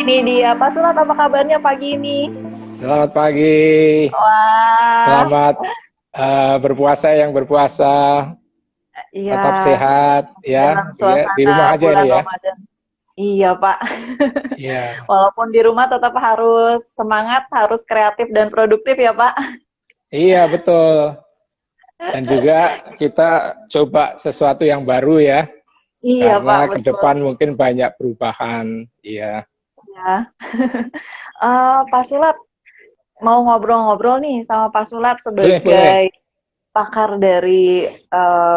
Ini dia, Pak Surat, apa kabarnya pagi ini? Selamat pagi, Wah, selamat berpuasa yang berpuasa, iya, tetap sehat dalam ya, ya di suasana rumah aja bulan nih ya. Ramadan. Iya, Pak. Iya, Walaupun di rumah tetap harus semangat, harus kreatif dan produktif ya, Pak. iya betul. Dan juga kita coba sesuatu yang baru ya, Iya, Pak, karena ke betul. depan mungkin banyak perubahan. Iya, Ya. Pak Sulat, mau ngobrol-ngobrol nih sama Pak Sulat boleh boleh. sebagai pakar dari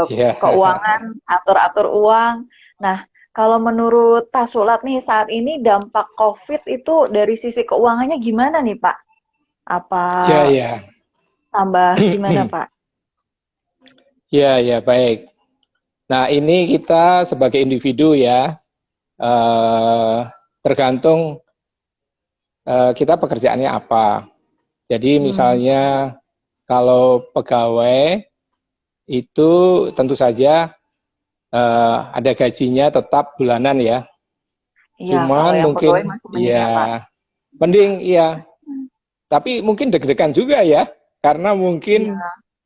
Iya, keuangan, atur-atur uang. Nah, kalau menurut Pak Sulat nih saat ini dampak COVID itu dari sisi keuangannya gimana nih Pak? Apa iya, iya, tambah gimana Pak? iya, iya baik. Nah ini kita sebagai individu ya, eh, tergantung kita pekerjaannya apa. Jadi Hmm, misalnya kalau pegawai itu tentu saja ada gajinya tetap bulanan ya. iya kalau Cuman yang pegawai mungkin masih mending ya Pak. ya mending iya, tapi mungkin deg-degan juga ya karena Iya, mungkin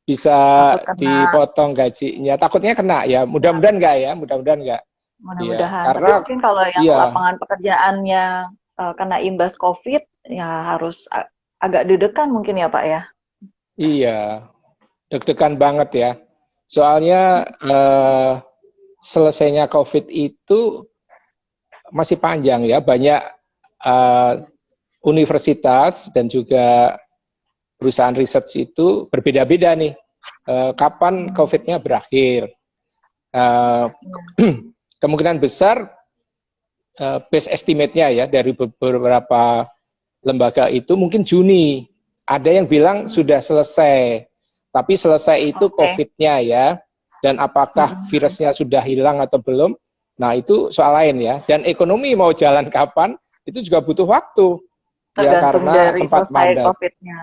bisa takut kena, dipotong gajinya. Takutnya kena ya. ya Mudah-mudahan enggak ya, mudah-mudahan enggak. Iya, mudah-mudahan. Tapi karena mungkin kalau yang iya, lapangan pekerjaan yang kena imbas COVID, ya harus agak deg-degan mungkin ya Pak ya. iya, deg-degan banget ya. Soalnya selesainya COVID itu masih panjang ya, banyak uh, universitas dan juga perusahaan riset itu berbeda-beda nih. Kapan Hmm, COVID-nya berakhir? Uh, iya. Kemungkinan besar base estimate-nya ya dari beberapa lembaga itu mungkin Juni. Ada yang bilang Hmm, sudah selesai, tapi selesai itu oke. COVID-nya ya. Dan apakah Mm-mm. virusnya sudah hilang atau belum? Nah itu soal lain ya. Dan ekonomi mau jalan kapan? Itu juga butuh waktu. Ya Tergantung karena dari sempat selesai mandat. COVID-nya.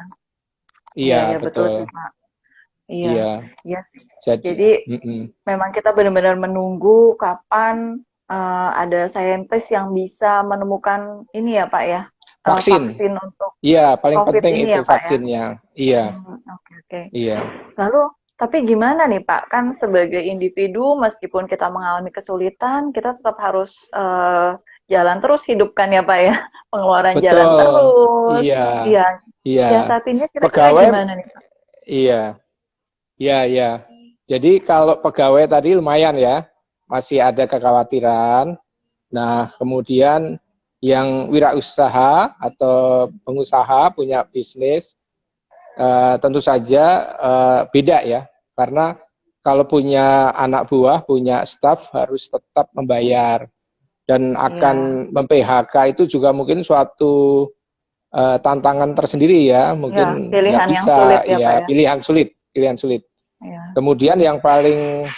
Iya, Iya iya betul betul. sih, Pak. Iya, Iya. iya sih. Jadi, Jadi mm-mm. memang kita benar-benar menunggu kapan ada saintis yang bisa menemukan ini ya, Pak ya, Vaksin. vaksin untuk Iya, paling COVID penting ini itu ya, Pak ya. vaksinnya. Iya, Oke, oke. iya. Lalu, tapi gimana nih, Pak? Kan sebagai individu, meskipun kita mengalami kesulitan, kita tetap harus jalan terus hidupkan ya, Pak ya. Pengeluaran jalan Betul. terus. Iya, Iya, iya. siasatinnya kira-kira Pegawai, gimana nih, Pak? iya, iya, iya. Jadi kalau pegawai tadi lumayan ya, masih ada kekhawatiran. Nah, kemudian yang wirausaha atau pengusaha punya bisnis, tentu saja beda ya, karena kalau punya anak buah, punya staf harus tetap membayar dan Iya, akan mem-PHK itu juga mungkin suatu tantangan tersendiri ya, iya, mungkin nggak pilihan yang sulit bisa ya, Pak ya, ya. pilihan sulit, pilihan sulit. Iya. Kemudian yang paling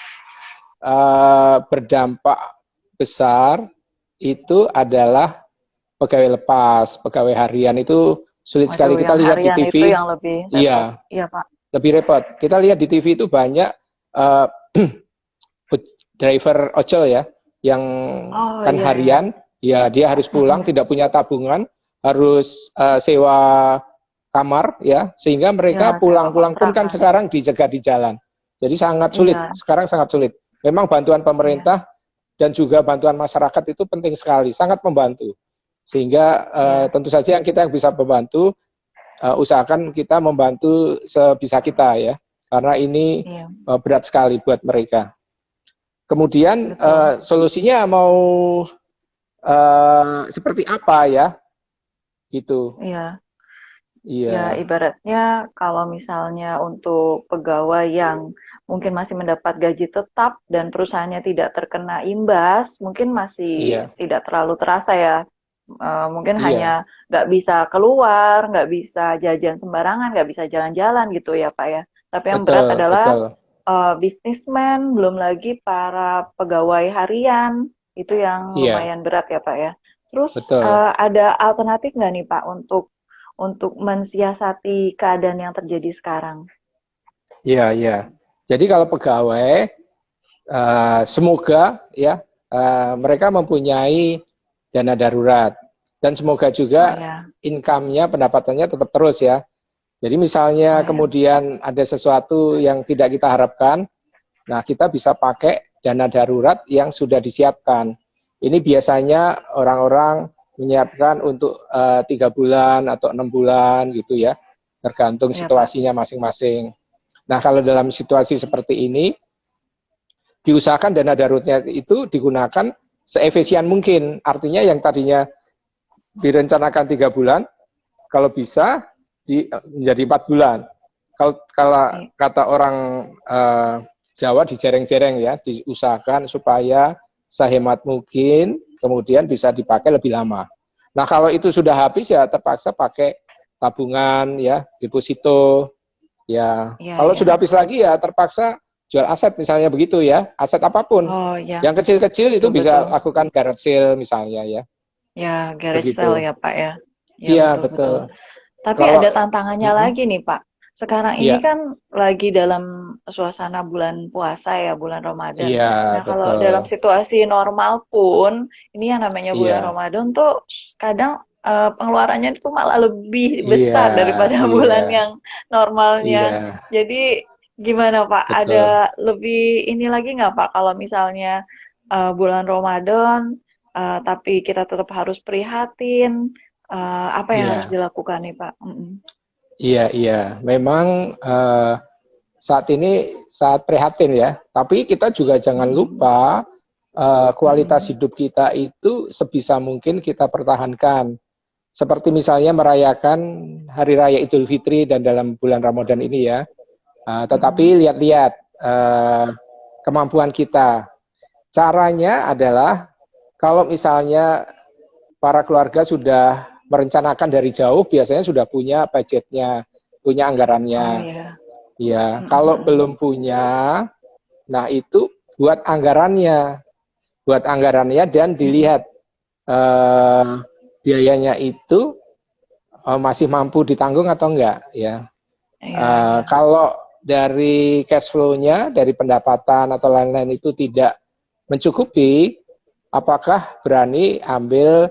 berdampak besar itu adalah pegawai lepas, pegawai harian itu sulit sekali Waduh, kita yang lihat di harian TV. itu yang lebih repot. Iya, Iya, Pak. lebih repot. Kita lihat di TV itu banyak uh, driver ojol ya, yang Oh, kan iya, iya. harian, ya dia harus pulang, Mm-mm. tidak punya tabungan, harus sewa kamar ya, sehingga Iya, mereka sewa pulang-pulang pun kan kontrakan. sekarang dijaga di jalan. Jadi sangat sulit, Iya, sekarang sangat sulit. Memang bantuan iya, pemerintah dan juga bantuan masyarakat itu penting sekali, sangat membantu. Sehingga iya, tentu saja kita yang bisa membantu, usahakan kita membantu sebisa kita ya, karena ini iya, berat sekali buat mereka. Kemudian betul. solusinya mau seperti apa ya? Gitu. Iya. Ya, Iya, ibaratnya kalau misalnya untuk pegawai yang mungkin masih mendapat gaji tetap dan perusahaannya tidak terkena imbas, mungkin masih iya, tidak terlalu terasa ya. Mungkin iya. hanya nggak bisa keluar, nggak bisa jajan sembarangan, nggak bisa jalan-jalan gitu ya, Pak ya. Tapi yang berat Betul, adalah betul. bisnismen, belum lagi para pegawai harian, itu yang Iya, lumayan berat ya, Pak ya. Terus betul. ada alternatif nggak nih, Pak, untuk mensiasati keadaan yang terjadi sekarang. Iya, iya. Jadi kalau pegawai, semoga ya mereka mempunyai dana darurat. dan semoga Oh juga ya, income-nya, pendapatannya tetap terus ya. Jadi misalnya oh ya, kemudian ada sesuatu yang tidak kita harapkan, nah kita bisa pakai dana darurat yang sudah disiapkan. Ini biasanya orang-orang menyiapkan untuk 3 bulan atau 6 bulan gitu ya, tergantung ya Pak. situasinya masing-masing. Nah kalau dalam situasi seperti ini, diusahakan dana daruratnya itu digunakan seefisien mungkin. Artinya yang tadinya direncanakan 3 bulan, kalau bisa menjadi 4 bulan. Kalau Iya, kata orang Jawa dijereng-jereng ya, diusahakan supaya sehemat mungkin, kemudian bisa dipakai lebih lama. Nah kalau itu sudah habis ya terpaksa pakai tabungan ya, deposito ya. iya, Kalau iya. sudah habis lagi ya terpaksa jual aset misalnya begitu ya, aset apapun. Oh ya, Yang kecil-kecil itu bisa betul-betul. lakukan garage sale misalnya ya, Ya, garage sale begitu. ya Pak ya. Ya Iya betul. betul-betul. Tapi Kalau ada tantangannya mm, lagi nih Pak. Sekarang ini iya, kan lagi dalam suasana bulan puasa ya, bulan Ramadan. iya Nah, kalau betul. dalam situasi normal pun, ini yang namanya bulan Iya, Ramadan tuh kadang pengeluarannya itu malah lebih iya, besar daripada iya, bulan yang normalnya. iya, Jadi gimana Pak? betul. Ada lebih ini lagi nggak Pak? Kalau misalnya bulan Ramadan, tapi kita tetap harus prihatin, apa yang harus Iya, dilakukan nih Pak? iya, iya. Memang saat ini saat prihatin ya. Tapi kita juga jangan Mm-mm. lupa kualitas Mm-mm. hidup kita itu sebisa mungkin kita pertahankan. Seperti misalnya merayakan Hari Raya Idul Fitri dan dalam bulan Ramadan ini ya. Mm-mm. Tetapi lihat-lihat kemampuan kita. Caranya adalah kalau misalnya para keluarga sudah merencanakan dari jauh, biasanya sudah punya budgetnya, punya Oh anggarannya. ya. Ya, kalau Mm-mm. belum punya, nah itu buat anggarannya dan Mm-mm. dilihat eh, biayanya itu masih mampu ditanggung atau enggak. Ya, Iya, iya. kalau dari cash flow-nya, dari pendapatan atau lain-lain itu tidak mencukupi, apakah berani ambil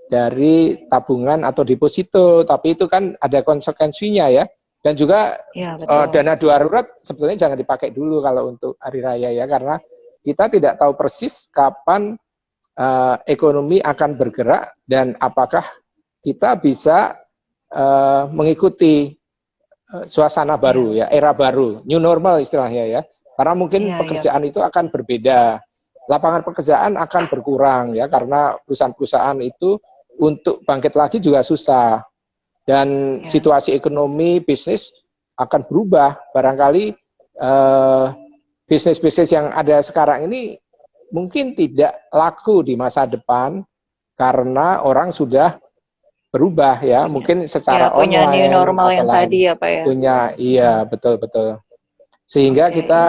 dari tabungan atau deposito, tapi itu kan ada konsekuensinya ya. Dan juga Iya, betul. dana darurat sebetulnya jangan dipakai dulu kalau untuk hari raya ya, karena kita tidak tahu persis kapan ekonomi akan bergerak dan apakah kita bisa mengikuti suasana Iya, baru ya, betul. era baru, new normal istilahnya ya. Karena mungkin Iya, iya, pekerjaan itu akan berbeda, lapangan pekerjaan akan berkurang ya, karena perusahaan-perusahaan itu untuk bangkit lagi juga susah dan iya. situasi ekonomi bisnis akan berubah. Barangkali eh, bisnis-bisnis yang ada sekarang ini mungkin tidak laku di masa depan karena orang sudah berubah ya, Punya. mungkin Ya, secara punya new online normal atau yang lain. tadi ya, Pak ya. Punya, iya Mm-mm. betul-betul. Sehingga Oke, ini. kita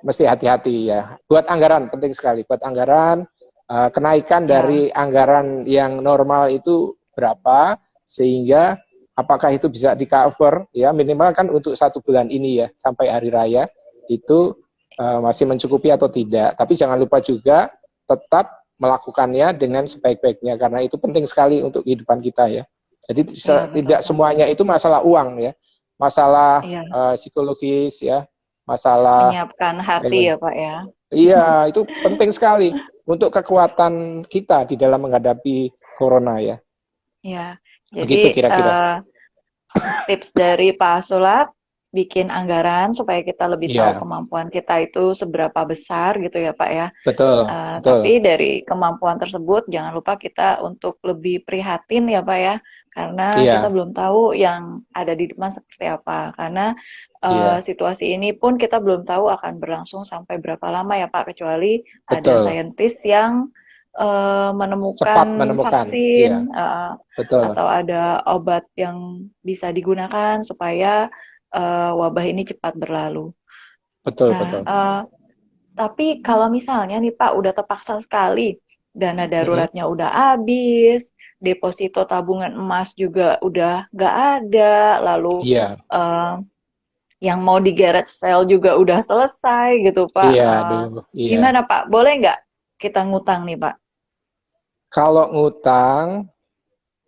mesti hati-hati ya. Buat anggaran penting sekali. Buat anggaran kenaikan Ya, dari anggaran yang normal itu berapa sehingga apakah itu bisa di cover ya, minimal kan untuk 1 bulan ini ya sampai hari raya itu masih mencukupi atau tidak. Tapi jangan lupa juga tetap melakukannya dengan sebaik-baiknya karena itu penting sekali untuk kehidupan kita ya. Jadi iya betul, tidak Pak. semuanya itu masalah uang ya, masalah Iya, psikologis ya, masalah menyiapkan hati ya, Pak ya. iya itu penting sekali untuk kekuatan kita di dalam menghadapi corona ya. Iya. Begitu Jadi, kira-kira. tips dari Pak Sulat bikin anggaran supaya kita lebih tahu Iya, kemampuan kita itu seberapa besar gitu ya Pak ya. betul, betul. Tapi dari kemampuan tersebut jangan lupa kita untuk lebih prihatin ya Pak ya, karena kita Iya, belum tahu yang ada di depan seperti apa. Karena iya, situasi ini pun kita belum tahu akan berlangsung sampai berapa lama ya Pak, kecuali ada betul. saintis yang menemukan Cepat menemukan. Iya, vaksin betul. atau ada obat yang bisa digunakan supaya wabah ini cepat berlalu. Betul, Nah, betul. tapi kalau misalnya nih Pak udah terpaksa sekali, dana Mm-mm. daruratnya udah habis, deposito tabungan emas juga udah nggak ada, lalu Iya, eh, yang mau di garage sale juga udah selesai gitu Pak. iya, aduh, iya. Gimana Pak? Boleh nggak kita ngutang nih Pak? Kalau ngutang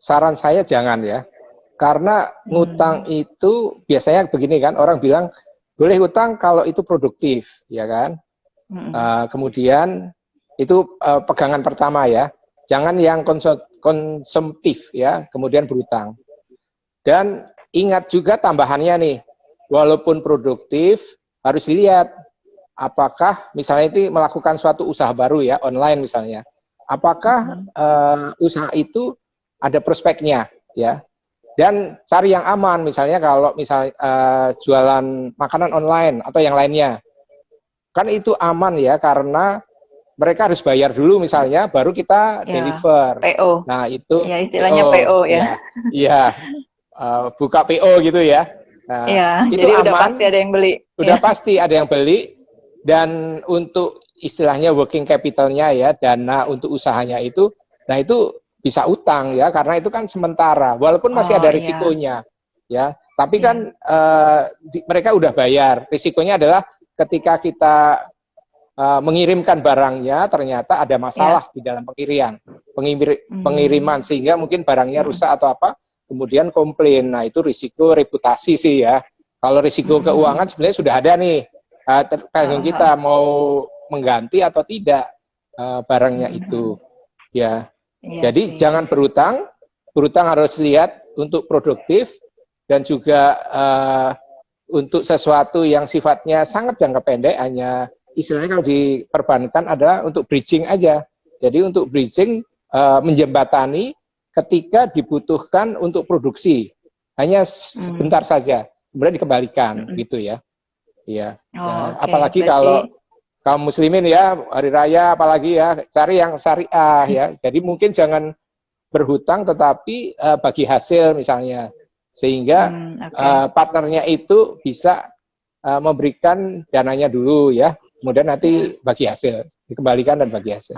saran saya jangan ya. Karena ngutang itu biasanya begini kan, orang bilang boleh utang kalau itu produktif, ya kan? Kemudian itu pegangan pertama ya. Jangan yang konsumtif ya, kemudian berutang. Dan ingat juga tambahannya nih, walaupun produktif harus dilihat apakah misalnya itu melakukan suatu usaha baru ya, online misalnya. Apakah usaha itu ada prospeknya ya. Dan cari yang aman, misalnya kalau misalnya jualan makanan online atau yang lainnya. Kan itu aman ya, karena mereka harus bayar dulu misalnya, baru kita deliver. PO. Nah itu ya istilahnya PO ya. Iya, buka PO gitu ya. Nah, Iya, itu jadi aman, udah pasti ada yang beli. udah pasti ada yang beli. Dan untuk istilahnya working capital-nya ya, dana untuk usahanya itu, nah itu bisa utang ya, karena itu kan sementara, walaupun masih ada risikonya ya, tapi kan mereka udah bayar. Risikonya adalah ketika kita mengirimkan barangnya ternyata ada masalah di dalam pengiriman sehingga mungkin barangnya rusak atau apa, kemudian komplain. Nah itu risiko reputasi sih ya. Kalau risiko keuangan sebenarnya sudah ada nih, tergantung kita mau mengganti atau tidak barangnya itu ya. Jadi jangan berutang harus lihat untuk produktif dan juga untuk sesuatu yang sifatnya sangat jangka pendek, hanya istilahnya kalau di perbankan adalah untuk bridging aja. Jadi untuk bridging menjembatani ketika dibutuhkan untuk produksi, hanya sebentar saja, kemudian dikembalikan gitu ya. Iya. Apalagi kalau kaum muslimin ya, hari raya apalagi ya, cari yang syariah ya. Jadi mungkin jangan berhutang tetapi bagi hasil misalnya, sehingga partnernya itu bisa memberikan dananya dulu ya, kemudian nanti bagi hasil, dikembalikan dan bagi hasil.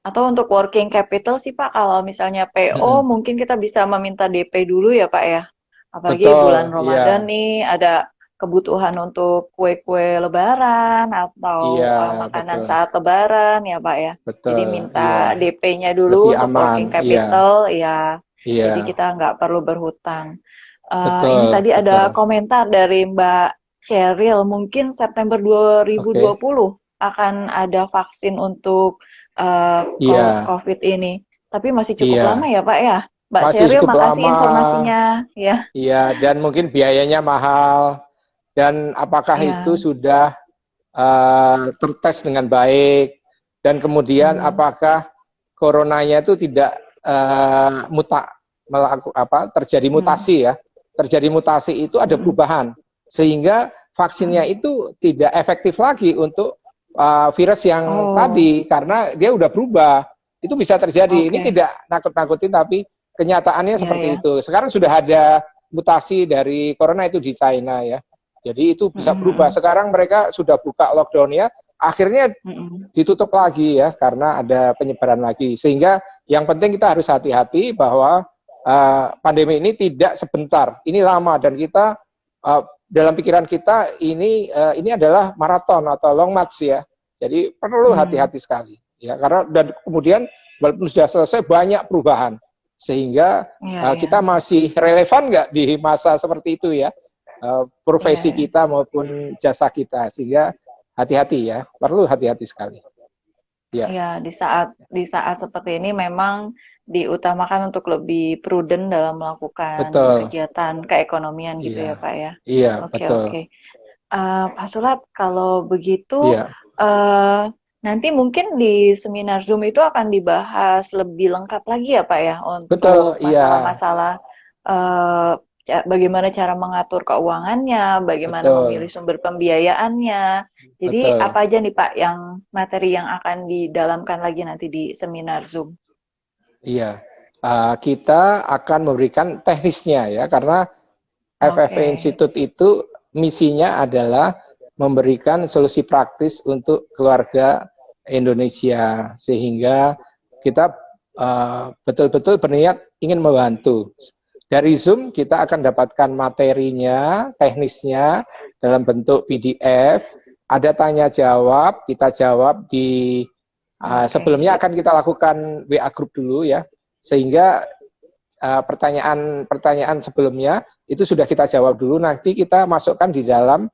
Atau untuk working capital sih Pak, kalau misalnya PO mungkin kita bisa meminta DP dulu ya Pak ya. Apalagi bulan Ramadan nih ada kebutuhan untuk kue-kue lebaran atau makanan saat lebaran ya Pak ya. Jadi minta DP-nya dulu untuk working capital jadi kita nggak perlu berhutang. Ini tadi ada komentar dari Mbak Cheryl, mungkin September 2020 akan ada vaksin untuk COVID ini. Tapi masih cukup lama ya Pak ya. Mbak Cheryl, makasih informasinya ya. Iya, dan mungkin biayanya mahal. Dan apakah itu sudah tertes dengan baik, dan kemudian apakah coronanya itu tidak terjadi mutasi ya. Terjadi mutasi itu ada perubahan, sehingga vaksinnya itu tidak efektif lagi untuk virus yang tadi, karena dia udah berubah. Itu bisa terjadi. Ini tidak nakut-nakutin, tapi kenyataannya seperti itu. Sekarang sudah ada mutasi dari corona itu di China ya. Jadi itu bisa berubah. Sekarang mereka sudah buka lockdown-nya, akhirnya ditutup lagi ya, karena ada penyebaran lagi. Sehingga yang penting kita harus hati-hati bahwa pandemi ini tidak sebentar, ini lama, dan kita dalam pikiran kita ini adalah maraton atau long march ya. Jadi perlu hati-hati sekali ya, karena dan kemudian walaupun sudah selesai banyak perubahan, sehingga kita masih relevan nggak di masa seperti itu ya. Profesi kita maupun jasa kita, sehingga hati-hati ya, perlu hati-hati sekali. Ya, di saat seperti ini memang diutamakan untuk lebih prudent dalam melakukan kegiatan keekonomian gitu ya Pak ya. Iya, betul. Pak Sulat, kalau begitu nanti mungkin di seminar Zoom itu akan dibahas lebih lengkap lagi ya Pak ya, untuk masalah-masalah bagaimana cara mengatur keuangannya, bagaimana memilih sumber pembiayaannya. Jadi apa aja nih Pak yang materi yang akan didalamkan lagi nanti di seminar Zoom? Iya, kita akan memberikan teknisnya ya, karena FFP Institute itu misinya adalah memberikan solusi praktis untuk keluarga Indonesia, sehingga kita betul-betul berniat ingin membantu. Dari Zoom kita akan dapatkan materinya, teknisnya dalam bentuk PDF, ada tanya jawab, kita jawab di sebelumnya akan kita lakukan WA group dulu ya, sehingga pertanyaan sebelumnya itu sudah kita jawab dulu. Nanti kita masukkan di dalam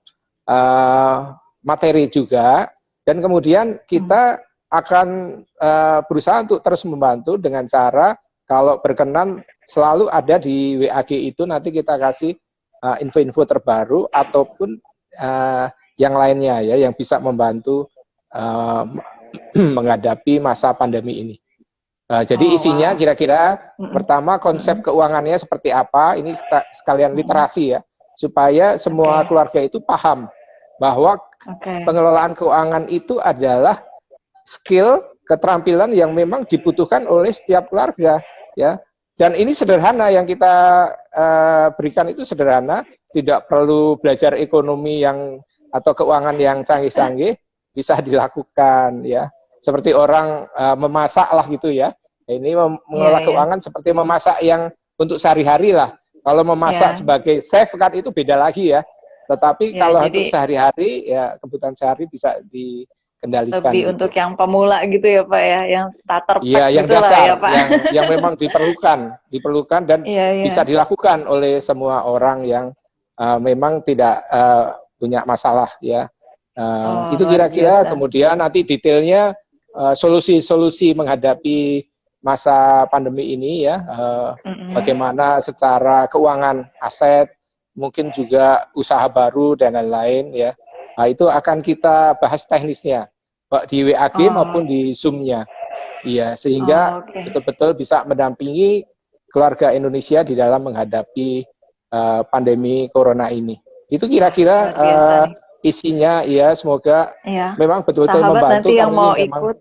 materi juga, dan kemudian kita akan berusaha untuk terus membantu dengan cara kalau berkenan selalu ada di WAG itu, nanti kita kasih info-info terbaru ataupun yang lainnya ya yang bisa membantu menghadapi masa pandemi ini. Jadi isinya kira-kira pertama konsep keuangannya seperti apa, ini sekalian literasi ya, supaya semua keluarga itu paham bahwa pengelolaan keuangan itu adalah skill, keterampilan yang memang dibutuhkan oleh setiap keluarga ya. Dan ini sederhana, yang kita berikan itu sederhana, tidak perlu belajar ekonomi yang atau keuangan yang canggih-canggih, bisa dilakukan ya. Seperti orang memasak lah gitu ya. Ini mengelola keuangan seperti memasak yang untuk sehari-hari lah. Kalau memasak sebagai chef kan itu beda lagi ya. Tetapi kalau untuk sehari-hari ya kebutuhan sehari bisa dikendalikan. Lebih gitu. Untuk yang pemula gitu ya Pak ya, yang starter pack ya, yang gitu dasar, lah ya Pak. Yang memang diperlukan dan bisa dilakukan oleh semua orang yang memang tidak punya masalah ya. Itu kira-kira, kemudian nanti detailnya solusi-solusi menghadapi masa pandemi ini ya, bagaimana secara keuangan aset, mungkin juga usaha baru dan lain-lain ya. Nah, itu akan kita bahas teknisnya di WAG maupun di Zoom-nya. Iya, sehingga betul-betul bisa mendampingi keluarga Indonesia di dalam menghadapi pandemi corona ini. Itu kira-kira isinya ya, semoga memang betul-betul membantu. Nanti yang mau ikut,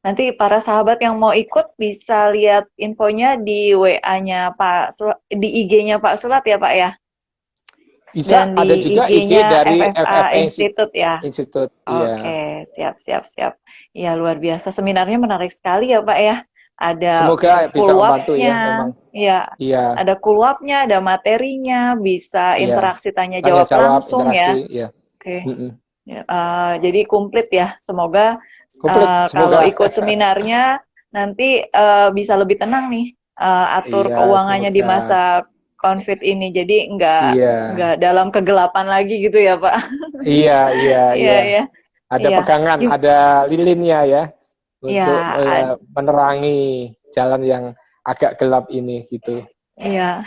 nanti para sahabat yang mau ikut bisa lihat infonya di WA-nya Pak, di IG-nya Pak Sulat ya Pak ya. Bisa, dan ada juga IG dari FFA Institute ya. Institute. Oke, siap. Ya luar biasa, seminarnya menarik sekali ya Pak ya. Ada semoga bisa membantu ya memang. Iya. Ada kulwapnya, ada materinya, bisa interaksi tanya jawab langsung ya. Oke. Jadi komplit ya. Semoga kalau ikut seminarnya nanti bisa lebih tenang nih atur keuangannya di masa COVID ini. Jadi nggak dalam kegelapan lagi gitu ya Pak. Iya. Ada pegangan, ada lilinnya ya. Untuk menerangi jalan yang agak gelap ini gitu. Iya.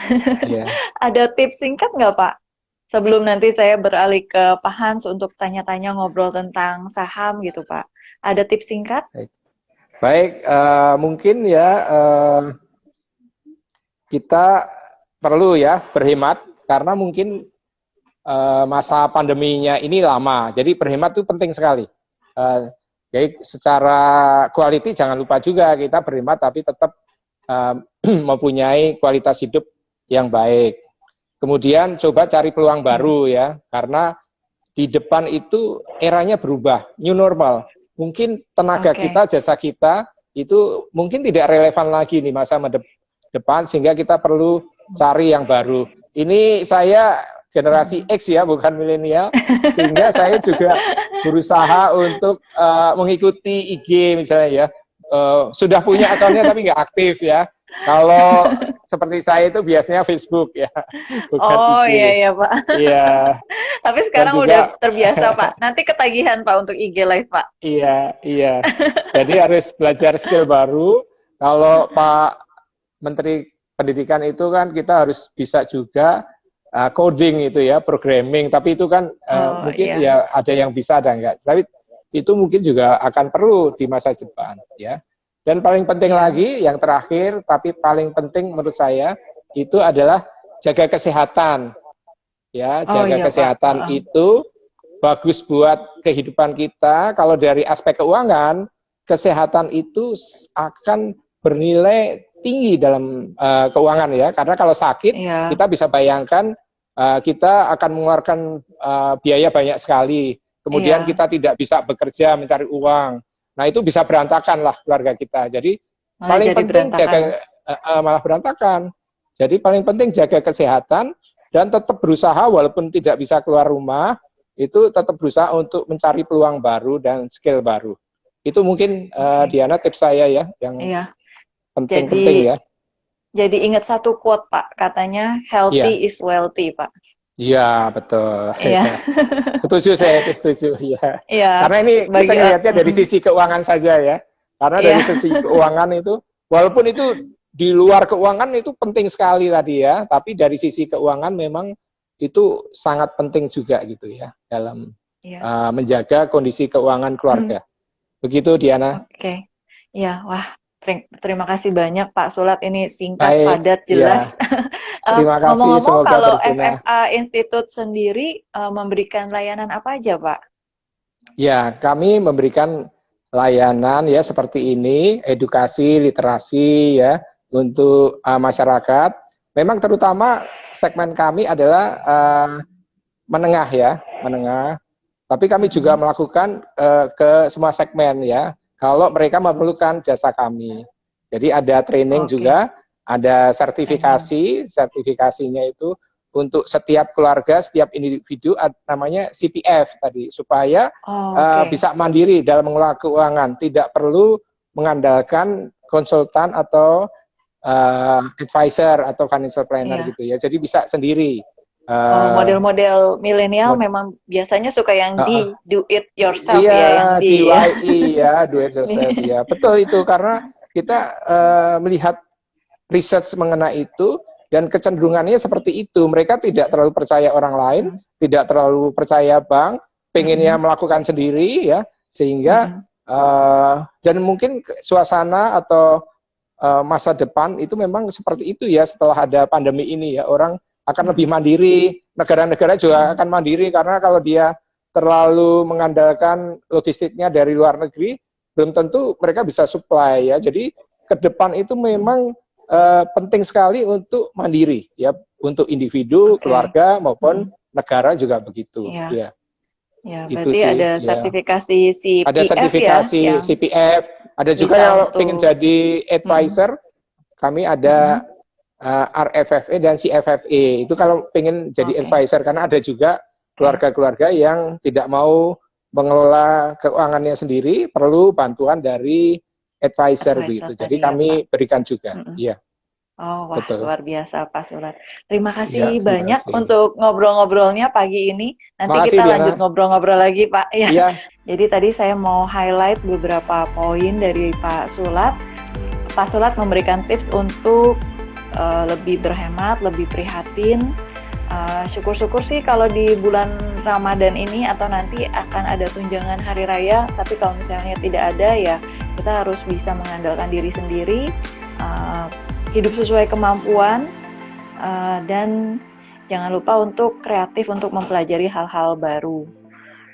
Ada tips singkat nggak Pak? Sebelum nanti saya beralih ke Pak Hans untuk tanya-tanya ngobrol tentang saham gitu Pak. Ada tips singkat? Baik, mungkin ya kita perlu ya berhemat karena mungkin masa pandeminya ini lama. Jadi berhemat itu penting sekali. Jadi secara quality jangan lupa juga kita berhemat tapi tetap mempunyai kualitas hidup yang baik. Kemudian coba cari peluang baru ya, karena di depan itu eranya berubah, new normal. Mungkin tenaga kita, jasa kita itu mungkin tidak relevan lagi di masa depan, sehingga kita perlu cari yang baru. Ini saya generasi X ya, bukan milenial, sehingga saya juga berusaha untuk mengikuti IG misalnya ya. Sudah punya akunnya tapi nggak aktif ya. Kalau seperti saya itu biasanya Facebook ya, bukan IG. Iya Pak. Iya. Tapi sekarang juga, udah terbiasa Pak. Nanti ketagihan Pak untuk IG live Pak. Iya. Jadi harus belajar skill baru. Kalau Pak Menteri Pendidikan itu kan kita harus bisa juga coding itu ya, programming. Tapi itu kan mungkin ya ada yang bisa, ada enggak. Tapi itu mungkin juga akan perlu di masa depan ya. Dan paling penting lagi, yang terakhir, tapi paling penting menurut saya, itu adalah jaga kesehatan. Ya, jaga kesehatan itu bagus buat kehidupan kita. Kalau dari aspek keuangan, kesehatan itu akan bernilai tinggi dalam keuangan ya. Karena kalau sakit, kita bisa bayangkan kita akan mengeluarkan biaya banyak sekali. Kemudian kita tidak bisa bekerja mencari uang. Nah itu bisa berantakan lah keluarga kita. Jadi paling penting malah berantakan. Jadi paling penting jaga kesehatan dan tetap berusaha walaupun tidak bisa keluar rumah, itu tetap berusaha untuk mencari peluang baru dan skill baru. Itu mungkin Diana tips saya ya yang penting-penting ya. jadi ingat satu quote Pak, katanya Iya, healthy is wealthy Pak. iya betul. Iya, Setuju saya, itu setuju. Ya. iya Karena ini kita bagi ngelihatnya dari sisi keuangan saja ya. Karena dari iya. sisi keuangan itu, walaupun itu di luar keuangan itu penting sekali tadi ya, tapi dari sisi keuangan memang itu sangat penting juga gitu ya dalam Iya. menjaga kondisi keuangan keluarga. Begitu Diana. Oke. Ya, wah, terima kasih banyak Pak Sulat. Ini singkat, Baik, padat, jelas. ya. Terima kasih, Ngomong-ngomong, semoga kalau berguna. FFA Institute sendiri memberikan layanan apa aja, Pak? Ya, kami memberikan layanan ya seperti ini, edukasi, literasi ya untuk masyarakat. Memang terutama segmen kami adalah menengah ya, menengah. Tapi kami juga melakukan ke semua segmen ya. Kalau mereka memerlukan jasa kami. Jadi ada training Oke. juga, ada sertifikasi, sertifikasinya itu untuk setiap keluarga, setiap individu namanya CPF tadi, supaya Oke. bisa mandiri dalam mengelola keuangan, tidak perlu mengandalkan konsultan atau advisor atau financial planner Iya. gitu ya. Jadi bisa sendiri. Oh, Uh, model-model milenial mod memang biasanya suka yang uh, do it yourself Iya, ya, yang di ya. DIY ya, do it yourself Nih. ya. Betul itu karena kita melihat research mengenai itu dan kecenderungannya seperti itu. Mereka tidak terlalu percaya orang lain, tidak terlalu percaya bank, pengennya melakukan sendiri ya, sehingga dan mungkin suasana atau masa depan itu memang seperti itu ya setelah ada pandemi ini ya, orang akan lebih mandiri, negara-negara juga akan mandiri karena kalau dia terlalu mengandalkan logistiknya dari luar negeri, belum tentu mereka bisa supply ya. Jadi ke depan itu memang penting sekali untuk mandiri ya, untuk individu, keluarga maupun negara juga begitu. Iya. Ya, Ya, itu berarti sih. ada Ya. sertifikasi Ada CPF ya, sertifikasi yang CPF, ada juga bisa yang untuk ingin jadi advisor, kami ada RFFE dan CFFE. Itu kalau pengen jadi advisor, karena ada juga keluarga-keluarga yang tidak mau mengelola keuangannya sendiri, perlu bantuan dari advisor begitu. Jadi tadi ya, Pak. kami berikan juga. Iya, Oh, wah, betul. luar biasa Pak Sulat. Terima Iya, kasih terima banyak kasih. untuk ngobrol-ngobrolnya pagi ini. Nanti Makasih, kita Diana. lanjut ngobrol-ngobrol lagi, Pak. Ya. Iya. Jadi tadi saya mau highlight beberapa poin dari Pak Sulat. Pak Sulat memberikan tips untuk lebih berhemat, lebih prihatin. Syukur-syukur sih kalau di bulan Ramadan ini atau nanti akan ada tunjangan hari raya, tapi kalau misalnya tidak ada ya kita harus bisa mengandalkan diri sendiri, hidup sesuai kemampuan, dan jangan lupa untuk kreatif untuk mempelajari hal-hal baru.